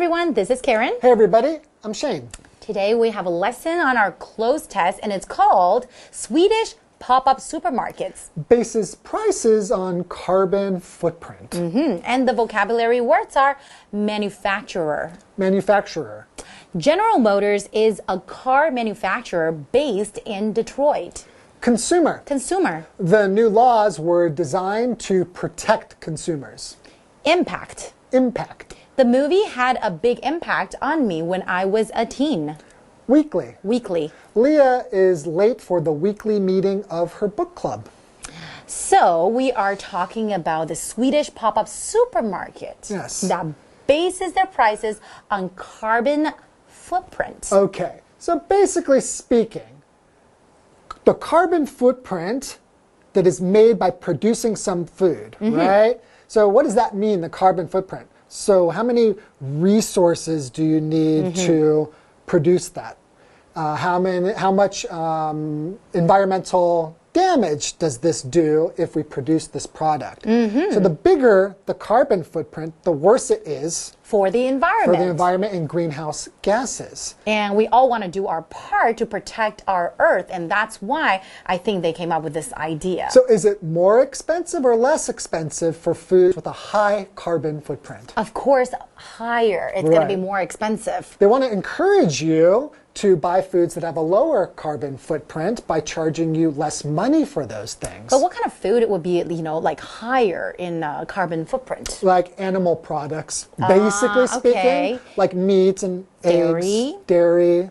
everyone, this is Karen. Hey everybody, I'm Shane. Today we have a lesson on our closed test and it's called Swedish Pop-Up Supermarkets. Bases prices on carbon footprint. And the vocabulary words are manufacturer. Manufacturer. General Motors is a car manufacturer based in Detroit. Consumer. Consumer. The new laws were designed to protect consumers. Impact. Impact. The movie had a big impact on me when I was a teen. Weekly. Weekly. Leah is late for the weekly meeting of her book club. So we are talking about the Swedish pop-up supermarket. Yes. That bases their prices on carbon footprint. Okay, so basically speaking, the carbon footprint that is made by producing some food, right? So what does that mean, the carbon footprint? So how many resources do you need to produce that? How much environmental damage does this do if we produce this product? So the bigger the carbon footprint, the worse it is for the environment. For the environment and greenhouse gases. And we all want to do our part to protect our earth, and that's why I think they came up with this idea. So is it more expensive or less expensive for foods with a high carbon footprint? Of course, higher. It's going to be more expensive. They want to encourage you to buy foods that have a lower carbon footprint by charging you less money for those things. But what kind of food it would be, like higher in carbon footprint? Like animal products, basically speaking, like meat and eggs, dairy.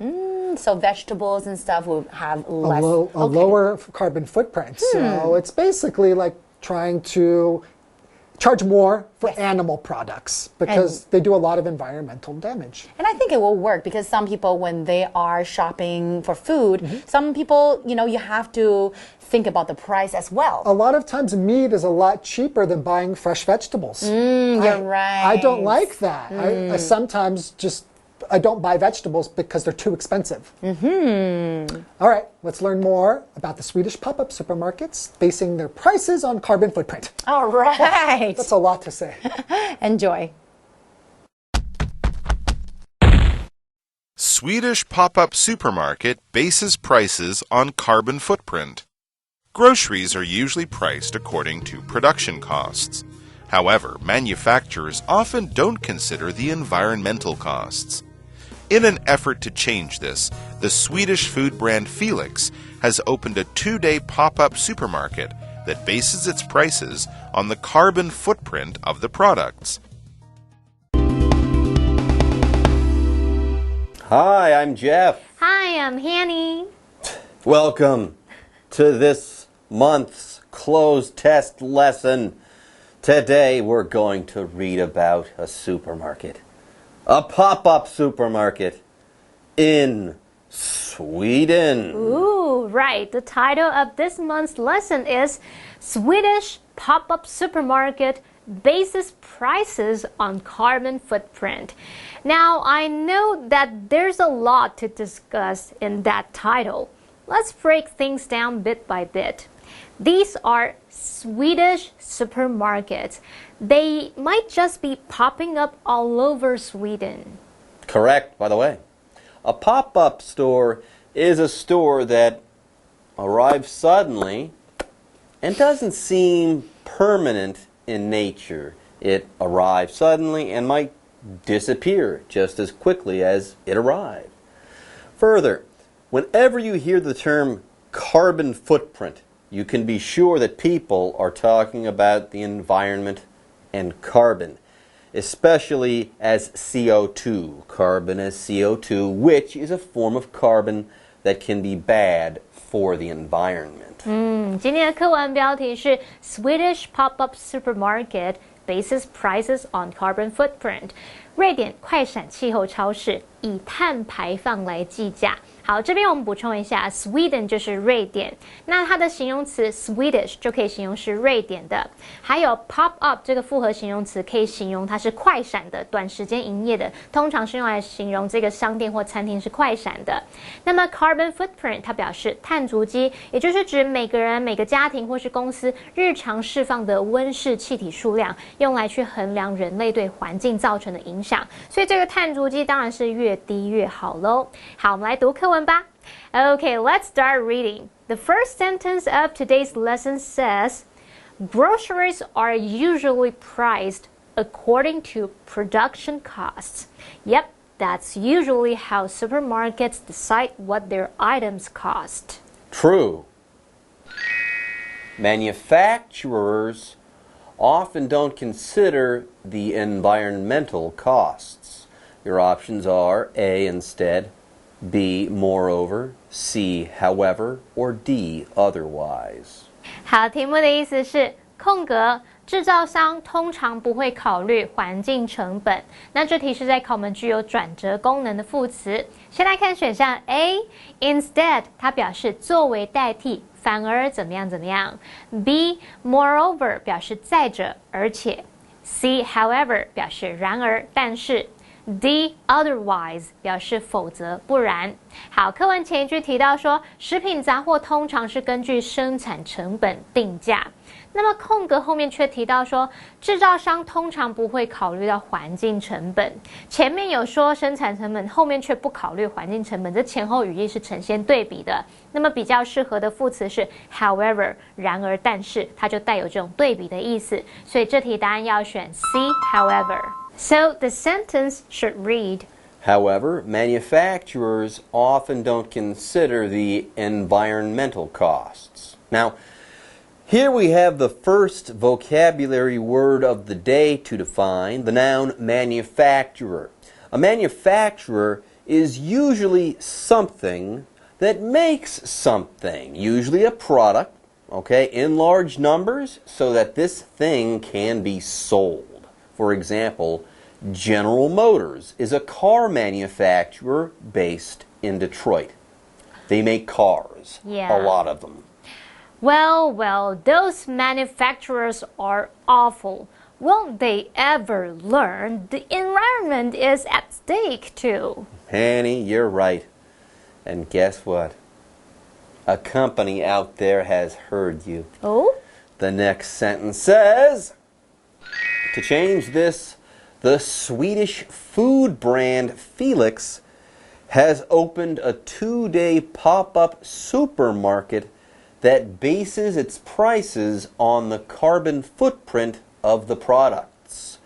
So vegetables and stuff will have less a lower carbon footprint. So it's basically like trying to charge more for animal products because they do a lot of environmental damage. And I think it will work because some people, when they are shopping for food, some people, you have to think about the price as well. A lot of times meat is a lot cheaper than buying fresh vegetables. You're right. I don't like that. I sometimes I don't buy vegetables because they're too expensive. All right, let's learn more about the Swedish pop-up supermarkets basing their prices on carbon footprint. All right. That's a lot to say. Enjoy. Swedish pop-up supermarket bases prices on carbon footprint. Groceries are usually priced according to production costs. However, manufacturers often don't consider the environmental costs. In an effort to change this, the Swedish food brand Felix has opened a 2-day pop-up supermarket that bases its prices on the carbon footprint of the products. Hi, I'm Jeff. Hi, I'm Hanny. Welcome to this month's closed test lesson. Today we're going to read about a supermarket. A pop-up supermarket in Sweden. Ooh, right. The title of this month's lesson is Swedish Pop-Up Supermarket Bases Prices on Carbon Footprint. Now, I know that there's a lot to discuss in that title. Let's break things down bit by bit. These are Swedish supermarkets. They might just be popping up all over Sweden. Correct, by the way. A pop-up store is a store that arrives suddenly and doesn't seem permanent in nature. It arrives suddenly and might disappear just as quickly as it arrived. Further, whenever you hear the term carbon footprint, you can be sure that people are talking about the environment and carbon, especially as CO2. Carbon as CO2, which is a form of carbon that can be bad for the environment. 今天的课文标题是 Swedish Pop-Up Supermarket Bases Prices on Carbon Footprint. 瑞典快闪气候超市以碳排放来计价。好，这边我们补充一下 ，Sweden 就是瑞典，那它的形容词 Swedish 就可以形容是瑞典的。还有 pop up 这个复合形容词可以形容它是快闪的、短时间营业的，通常是用来形容这个商店或餐厅是快闪的。那么 carbon footprint 它表示碳足迹，也就是指每个人、每个家庭或是公司日常释放的温室气体数量，用来去衡量人类对环境造成的影响。所以这个碳足迹当然是越低越好咯。好，我们来读课文吧。Okay, let's start reading. The first sentence of today's lesson says, groceries are usually priced according to production costs. Yep, that's usually how supermarkets decide what their items cost. True. Manufacturers often don't consider the environmental costs. Your options are A, instead, B, moreover, C, however, or D, otherwise. 好，题目的意思是空格制造商通常不会考虑环境成本。那这题是在考我们具有转折功能的副词。先来看选项 A, instead 它表示作为代替，反而怎么样怎么样。B, moreover 表示再者而且。C, however 表示然而但是。D, otherwise 表示否则不然。好，课文前一句提到说，食品杂货通常是根据生产成本定价。那么空格后面却提到说，制造商通常不会考虑到环境成本。前面有说生产成本，后面却不考虑环境成本，这前后语义是呈现对比的。那么比较适合的副词是 however 然而但是，它就带有这种对比的意思。所以这题答案要选 C, however。So the sentence should read, However, manufacturers often don't consider the environmental costs. Now, here we have the first vocabulary word of the day to define, the noun manufacturer. A manufacturer is usually something that makes something, usually a product, okay, in large numbers so that this thing can be sold. For example, General Motors is a car manufacturer based in Detroit. They make cars, a lot of them. Well, those manufacturers are awful. Won't they ever learn the environment is at stake too? Penny, you're right. And guess what? A company out there has heard you. Oh? The next sentence says, to change this, the Swedish food brand Felix has opened a 2-day pop-up supermarket that bases its prices on the carbon footprint of the products.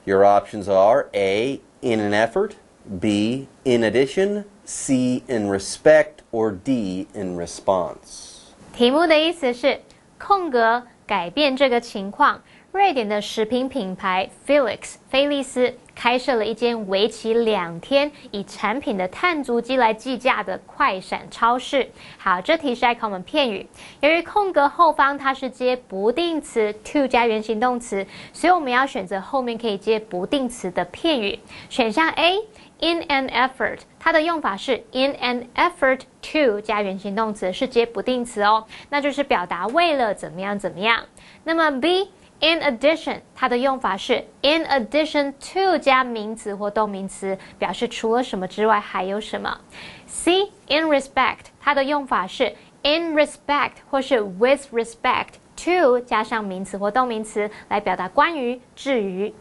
Your options are A, in an effort, B, in addition, C, in respect, or D, in response. 题目的意思是空格改变这个情况。瑞典的食品品牌 Felix 菲利斯开设了一间为期2天以产品的碳足迹来计价的快闪超市。好，这题是在考我们片语。由于空格后方它是接不定词 to 加原形动词，所以我们要选择后面可以接不定词的片语。选项 A, in an effort 它的用法是 in an effort to 加原形动词，是接不定词哦，那就是表达为了怎么样怎么样。那么 B, in addition 它的用法是 in addition to 加名词或动名词，表示除了什么之外还有什么。C, in respect 它的用法是 in respect 或是 with respect to 加上名词或动名词来表达关于、至于。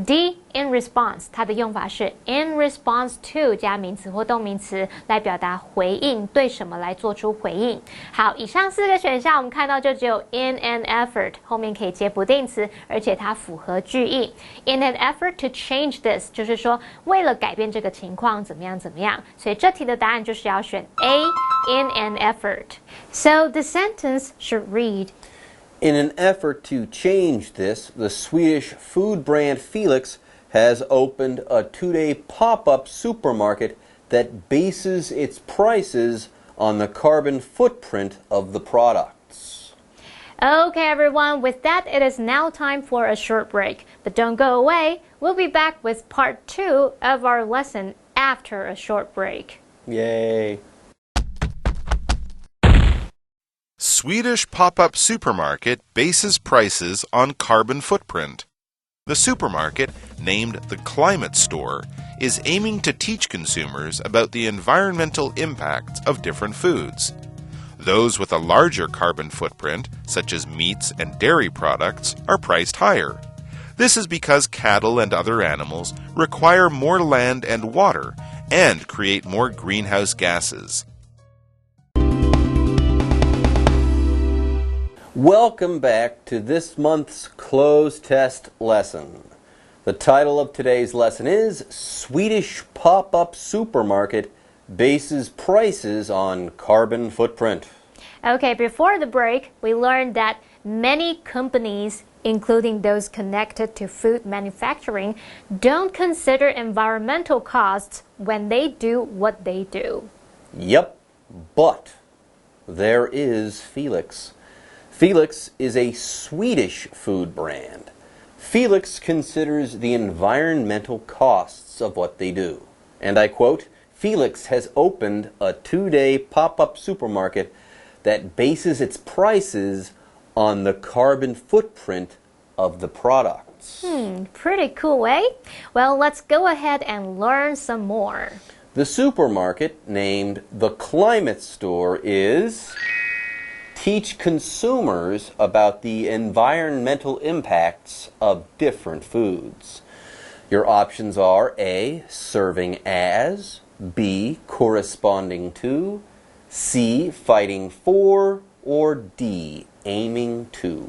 D, in response 它的用法是 in response to 加名词或动名词来表达回应，对什么来做出回应。好，以上4个选项我们看到就只有 in an effort 后面可以接不定词，而且它符合句意。In an effort to change this 就是说为了改变这个情况怎么样怎么样，所以这题的答案就是要选 A, in an effort. So the sentence should read, In an effort to change this, the Swedish food brand Felix has opened a 2-day pop-up supermarket that bases its prices on the carbon footprint of the products. Okay, everyone, with that, it is now time for a short break. But don't go away. We'll be back with part 2 of our lesson after a short break. Yay! Swedish pop-up supermarket bases prices on carbon footprint. The supermarket, named the Climate Store, is aiming to teach consumers about the environmental impacts of different foods. Those with a larger carbon footprint, such as meats and dairy products, are priced higher. This is because cattle and other animals require more land and water and create more greenhouse gases. Welcome back to this month's closed test lesson. The title of today's lesson is Swedish Pop-Up Supermarket Bases Prices on Carbon Footprint. Okay, before the break, we learned that many companies, including those connected to food manufacturing, don't consider environmental costs when they do what they do. Yep, but there is Felix. Felix is a Swedish food brand. Felix considers the environmental costs of what they do. And I quote, Felix has opened a 2-day pop-up supermarket that bases its prices on the carbon footprint of the products. Pretty cool, eh? Well, let's go ahead and learn some more. The supermarket, named the Climate Store, is teach consumers about the environmental impacts of different foods. Your options are A, serving as, B, corresponding to, C, fighting for, or D, aiming to.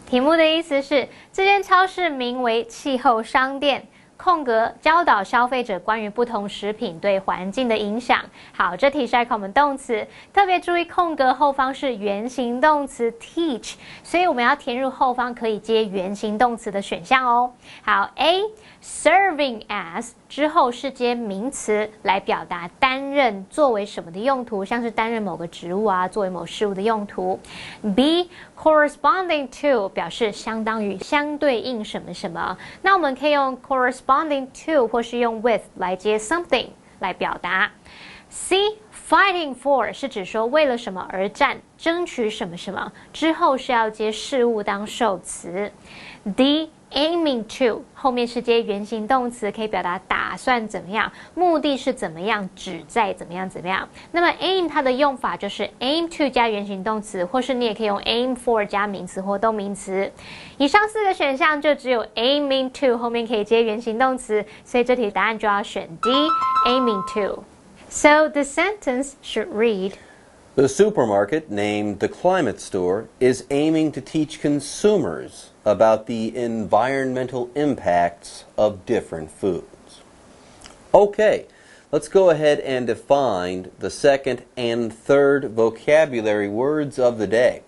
题目的意思是，这间超市名为气候商店，空格教导消费者关于不同食品对环境的影响。好，这题是来考我们动词，特别注意空格后方是原形动词 teach， 所以我们要填入后方可以接原形动词的选项哦。好 ，A serving as 之后是接名词来表达担任作为什么的用途，像是担任某个职务啊，作为某事物的用途。B corresponding to 表示相当于相对应什么什么，那我们可以用 corresponding to 或是用 with 来接 something 来表达。C fighting for 是指说为了什么而战，争取什么什么，之后是要接事物当受词。D aiming to 后面是接原形动词，可以表达打算怎么样，目的是怎么样，旨在怎么样怎么样。那么 aim 它的用法就是 aim to 加原形动词，或是你也可以用 aim for 加名词或动名词。以上4个选项就只有 aiming to 后面可以接原形动词，所以这题答案就要选 D aiming to. So the sentence should read, The supermarket, named the Climate Store, is aiming to teach consumers about the environmental impacts of different foods. Okay, let's go ahead and define the second and third vocabulary words of the day.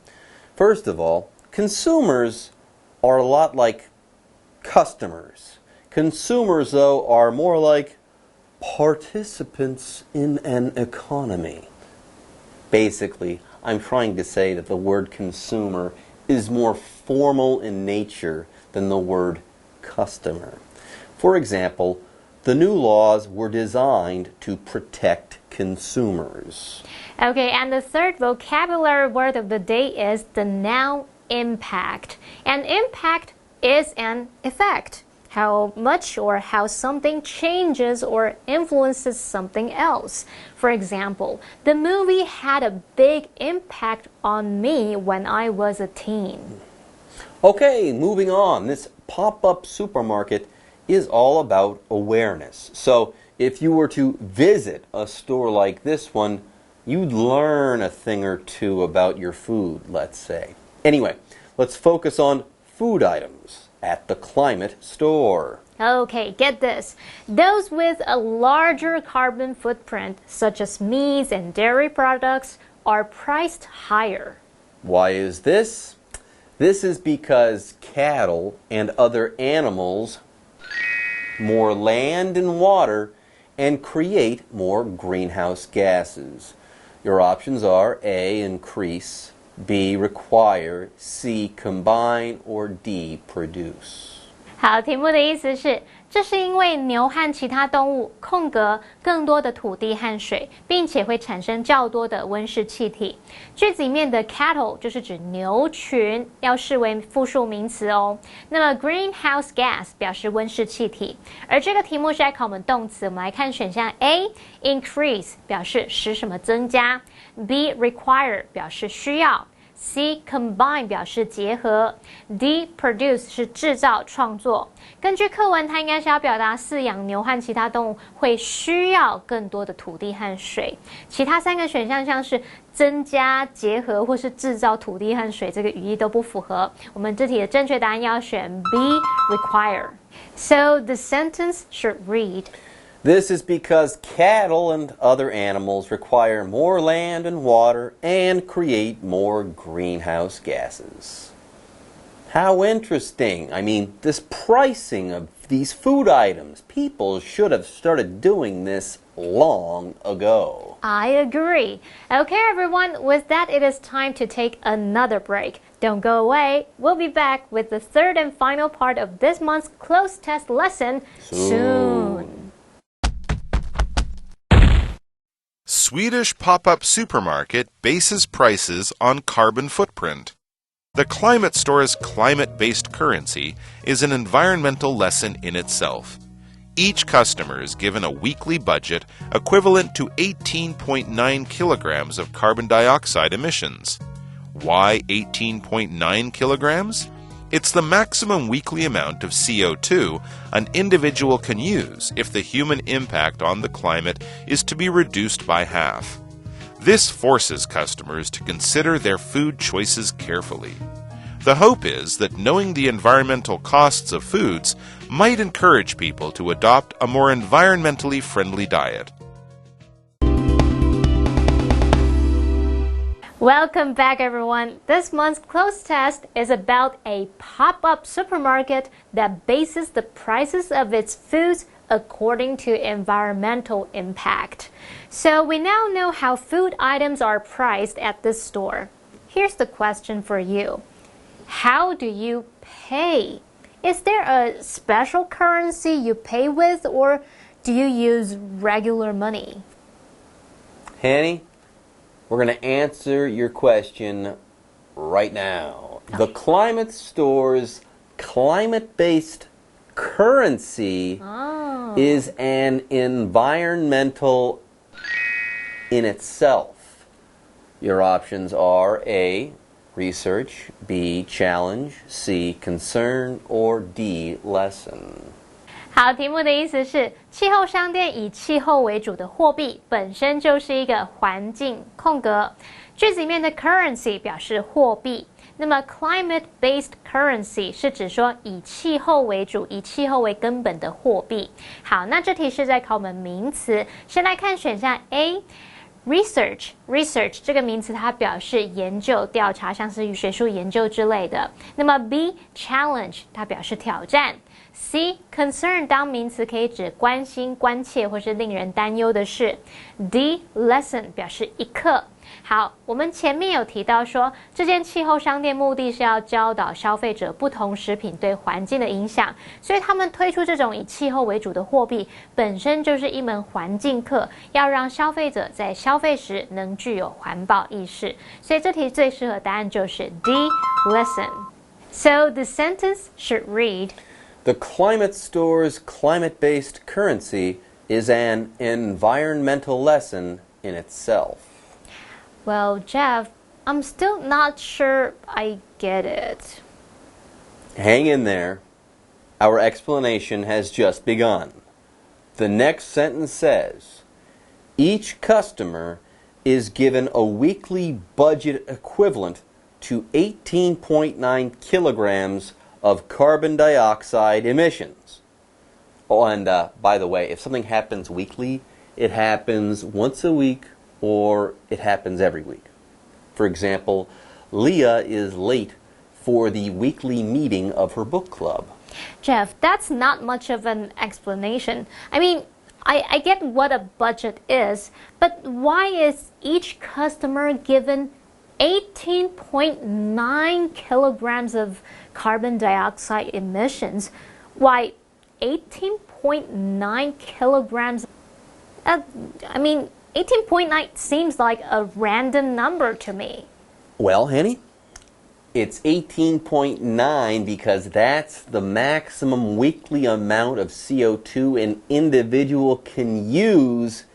First of all, consumers are a lot like customers. Consumers, though, are more like participants in an economy. Basically, I'm trying to say that the word consumer is more formal in nature than the word customer. For example, the new laws were designed to protect consumers. Okay, and the third vocabulary word of the day is the noun impact. And impact is an effect. How much or how something changes or influences something else. For example, the movie had a big impact on me when I was a teen. Okay, moving on. This pop-up supermarket is all about awareness. So if you were to visit a store like this one, you'd learn a thing or two about your food, let's say. Anyway, let's focus on food items at the Climate Store. Okay, get this. Those with a larger carbon footprint, such as meats and dairy products, are priced higher. Why is this? This is because cattle and other animals more land and water and create more greenhouse gases. Your options are A, increase, B, require, C, combine, or D, produce. 好，题目的意思是这是因为牛和其他动物空格更多的土地和水，并且会产生较多的温室气体。句子里面的 cattle 就是指牛群，要视为复数名词哦。那么 greenhouse gas 表示温室气体，而这个题目是在考我们动词。我们来看选项 A increase 表示使什么增加 ，B require 表示需要。C combine 表示结合 ，D produce 是制造创作。根据课文，它应该是要表达饲养牛和其他动物会需要更多的土地和水。其他3个选项像是增加、结合或是制造土地和水，这个语义都不符合。我们这题的正确答案要选 B require. So the sentence should read. This is because cattle and other animals require more land and water and create more greenhouse gases. How interesting. I mean, this pricing of these food items, people should have started doing this long ago. I agree. Okay, everyone, with that, it is time to take another break. Don't go away. We'll be back with the third and final part of this month's close test lesson soon. Swedish pop-up supermarket bases prices on carbon footprint. The Climate Store's climate-based currency is an environmental lesson in itself. Each customer is given a weekly budget equivalent to 18.9 kilograms of carbon dioxide emissions. Why 18.9 kilograms? It's the maximum weekly amount of CO2 an individual can use if the human impact on the climate is to be reduced by half. This forces customers to consider their food choices carefully. The hope is that knowing the environmental costs of foods might encourage people to adopt a more environmentally friendly diet. Welcome back, everyone. This month's close test is about a pop-up supermarket that bases the prices of its foods according to environmental impact. So we now know how food items are priced at this store. Here's the question for you. How do you pay? Is there a special currency you pay with, or do you use regular money? Hanny, we're going to answer your question right now. Okay. The Climate Store's climate-based currency is an environmental in itself. Your options are A, research, B, challenge, C, concern, or D, lesson. 好，题目的意思是，气候商店以气候为主的货币本身就是一个环境空格。句子里面的 currency 表示货币，那么 climate-based currency 是指说以气候为主、以气候为根本的货币。好，那这题是在考我们名词，先来看选项 A。Research 这个名词它表示研究、调查，像是学术研究之类的。那么 B challenge 它表示挑战。C concern 当名词可以指关心、关切或是令人担忧的事。D lesson 表示一课。好，我们前面有提到说，这间气候商店目的是要教导消费者不同食品对环境的影响，所以他们推出这种以气候为主的货币，本身就是一门环境课，要让消费者在消费时能具有环保意识。所以这题最适合答案就是 D lesson. So the sentence should read, The Climate Store's climate-based currency is an environmental lesson in itself. Well, Jeff, I'm still not sure I get it. Hang in there. Our explanation has just begun. The next sentence says, each customer is given a weekly budget equivalent to 18.9 kilograms of carbon dioxide emissions. Oh, and by the way, if something happens weekly, it happens once a week or it happens every week. For example, Leah is late for the weekly meeting of her book club. Jeff, that's not much of an explanation. I mean, I get what a budget is, but why is each customer given 18.9 kilograms of carbon dioxide emissions? Why, 18.9 kilograms. I mean, 18.9 seems like a random number to me. Well, Henny, it's 18.9 because that's the maximum weekly amount of CO2 an individual can use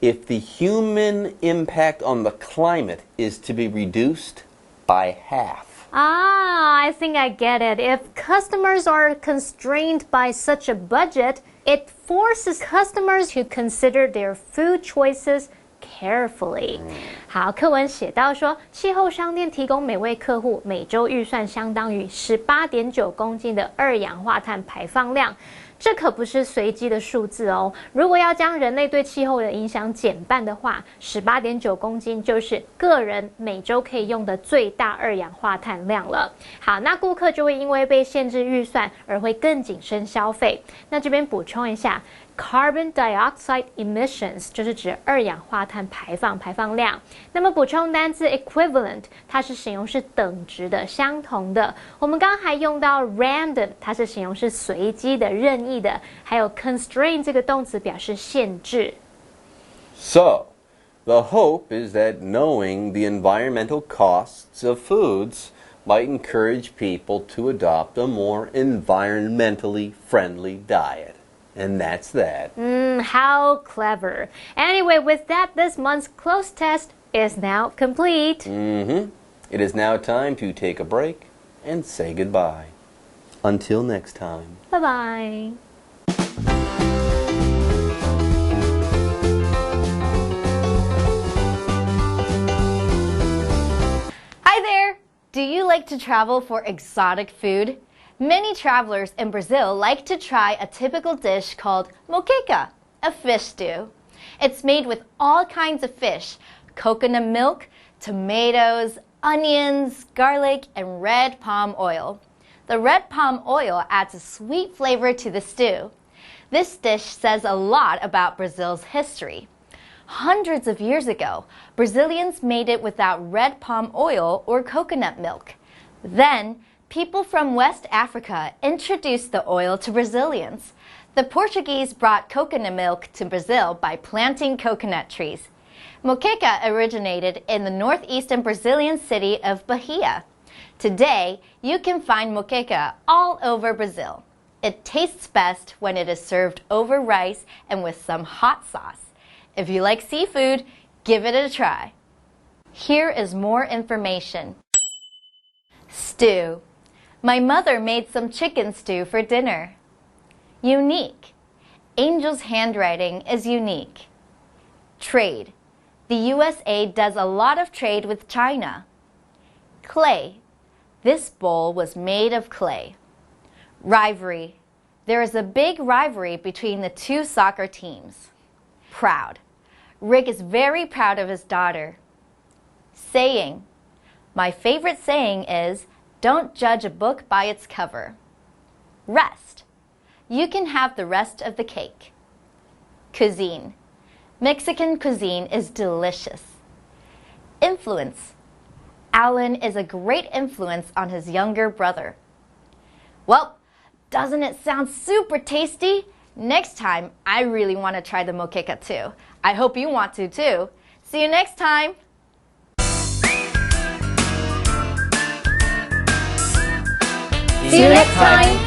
if the human impact on the climate is to be reduced by half. Ah, I think I get it. If customers are constrained by such a budget, it forces customers to consider their food choices carefully. 好，课文写到说，气候商店提供每位客户每周预算相当于18.9公斤的二氧化碳排放量。这可不是随机的数字哦。如果要将人类对气候的影响减半的话，18.9公斤就是个人每周可以用的最大二氧化碳量了。好，那顾客就会因为被限制预算而会更谨慎消费。那这边补充一下。Carbon dioxide emissions 就是指二氧化碳排放量。那么补充单字 equivalent， 它是形容是等值的、相同的。我们刚刚还用到 random， 它是形容是随机的、任意的。还有 constrain 这个动词表示限制。So, the hope is that knowing the environmental costs of foods might encourage people to adopt a more environmentally friendly diet. And that's that. How clever. Anyway, with that, this month's close test is now complete. It is now time to take a break and say goodbye. Until next time. Bye-bye. Hi there! Do you like to travel for exotic food? Many travelers in Brazil like to try a typical dish called moqueca, a fish stew. It's made with all kinds of fish, coconut milk, tomatoes, onions, garlic, and red palm oil. The red palm oil adds a sweet flavor to the stew. This dish says a lot about Brazil's history. Hundreds of years ago, Brazilians made it without red palm oil or coconut milk. Then, people from West Africa introduced the oil to Brazilians. The Portuguese brought coconut milk to Brazil by planting coconut trees. Moqueca originated in the northeastern Brazilian city of Bahia. Today, you can find moqueca all over Brazil. It tastes best when it is served over rice and with some hot sauce. If you like seafood, give it a try. Here is more information. Stew. My mother made some chicken stew for dinner. Unique. Angel's handwriting is unique. Trade. The USA does a lot of trade with China. Clay. This bowl was made of clay. Rivalry. There is a big rivalry between the two soccer teams. Proud. Rick is very proud of his daughter. Saying. My favorite saying is, don't judge a book by its cover. Rest. You can have the rest of the cake. Cuisine. Mexican cuisine is delicious. Influence. Alan is a great influence on his younger brother. Well, doesn't it sound super tasty? Next time, I really want to try the moqueca too. I hope you want to too. See you next time. See you next time.